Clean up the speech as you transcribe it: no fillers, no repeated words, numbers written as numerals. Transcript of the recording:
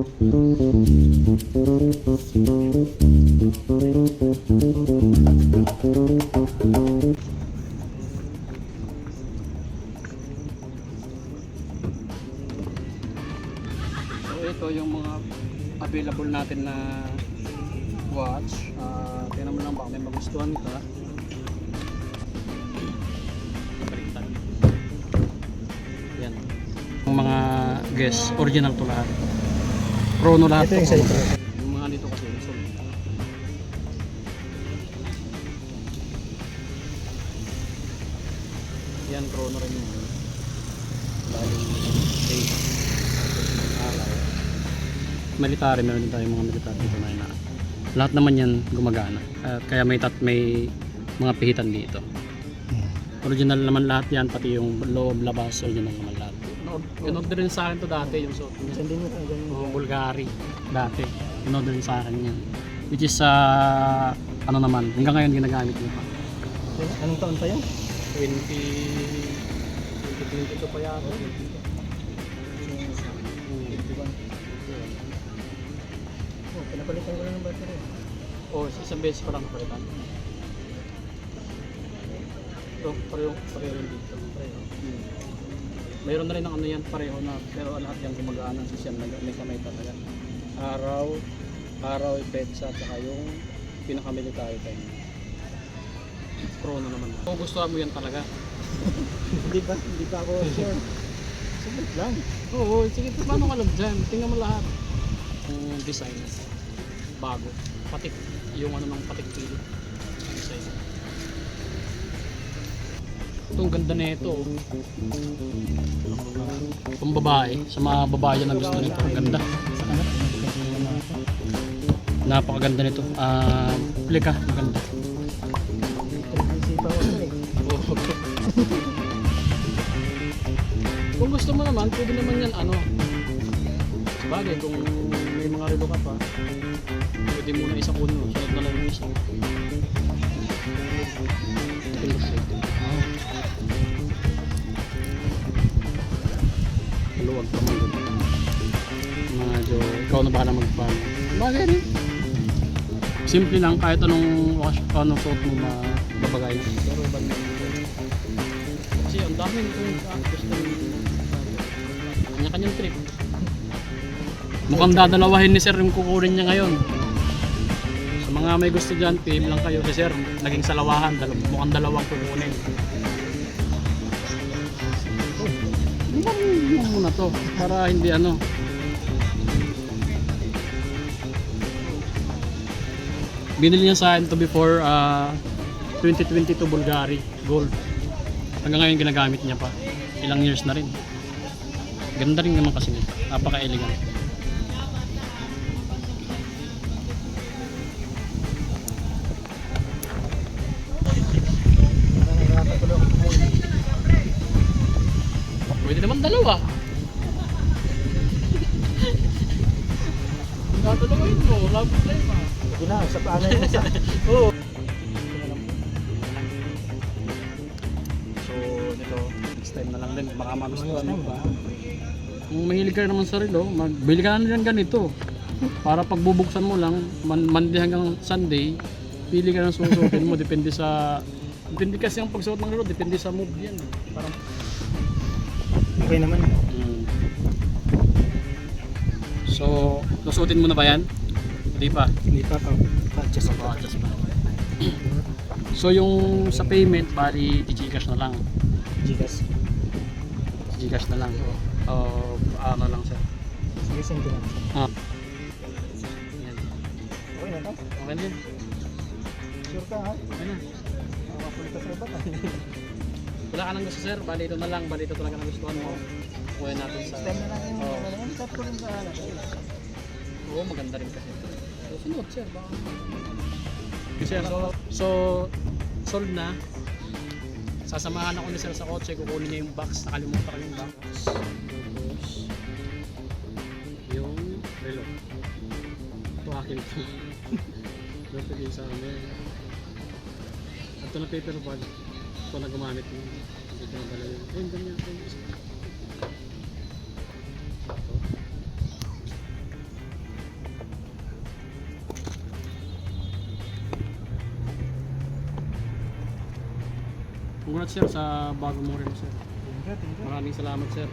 Ito yung mga available natin na watch. Tingnan mo lang baka may magustuhan ka. Yan. Yung mga guess, original to lahat. Chrono lahat. Ito yung sa ito. Yung mga dito kasi so, yan, chrono rin yung laling date. Military, meron din tayong mga military dito na lahat naman yan gumagana. Kaya may mga pihitan dito. Original naman lahat yan, pati yung loob, labas, original naman lahat. In-order rin sa akin to dati yung suot niya. Saan din mo ganyan? Bulgari dati. In-order rin sa akin yan. Which is ano naman, hanggang ngayon ginagamit niya pa. Anong taon pa yan? 2022 pa yata. Oh, pinapalitan ko na ng battery. Isang beses pa lang napalitan. Ito, pareho rin dito. Mayroon na rin ng ano yan, pareho na, pero lahat yan gumagana sa siyam na may kamay talaga. Araw, petsa, at saka yung pinakamilitary time. Chrono naman. Kung gusto mo yan talaga. Hindi ba ako sure? Sabit lang. Oo, sige, paano ka lang dyan? Tingnan mo lahat. Yung design, bago. Patik, yung ano ng patik pili. Design. Itong ganda na ito. Itong babae, sa mga babae na gusto nito, ang ganda. Napakaganda nito. Plika, maganda. Isipa ko ito eh. Kung gusto mo naman, pwede naman yan sabagay kung may mga relo ka pa, pwede muna isa kuno, sunod na lang yung isa. Maluwag pa mga ganun. Medyo ikaw na bahala magpano. Bagay rin. Simple lang, kahit anong suot mo mababagay. Pero banda kasi ang dami nitong gusto kanya-kanyang trip. Mukhang dadalawahin ni sir yung kukunin niya ngayon. Sa mga may gusto dyan, PM lang kayo. Si sir, naging salawahan, mukhang dalawang kukunin. Ano muna to, para hindi binili niya sa akin to before 2022 Bulgari Gold. Hanggang ngayon ginagamit niya pa. Ilang years na rin. Ganda rin naman kasi nito. Napaka-elegant. Pwede naman dalawa. Dadalawin mo. Wala problema. Sige na, sa paano yung isa. Oo. Nito, next time na lang din, baka magustuhan mo pa. Kung mahilig ka naman sa relo, magbili ka na rin ganito. Para pagbubuksan mo lang, Monday hanggang Sunday, pili ka ng susuotin mo, depende kasi ang pagsuot ng relo, depende sa mood yan. Parang Okay naman. So, susuotin mo na ba yan? Hindi pa. Hindi pa pa. Adjust ako. Adjust pa. So yung sa payment, bali i-Gcash na lang. Gcash. Gcash na lang. Ano lang sir. Sige, send ko na. Yan. Okay na to? Okay na yun. Sure ka ha? Okay na. Makapunta sa iba. Wala ka nang gusto sir, bali ito na lang. Bali ito talaga nagustuhan mo. Kuha natin sa... Next time na lang yung start ko rin sa anak. Oo, maganda rin kasi ito. So, sunod sir. Sir, so sold na. Sasamahan ako ni sir sa kotse, kukunin niya yung box. Nakalimutan ko yung box. Tapos yung relo. Ito akin ito. Napagay sa amin. Ito na paper bag. Ito na gumamit mo. Ito na pala yun. Ayun, ganyan. Congrats sir sa bago mong rin sir. Thank you. Maraming salamat sir.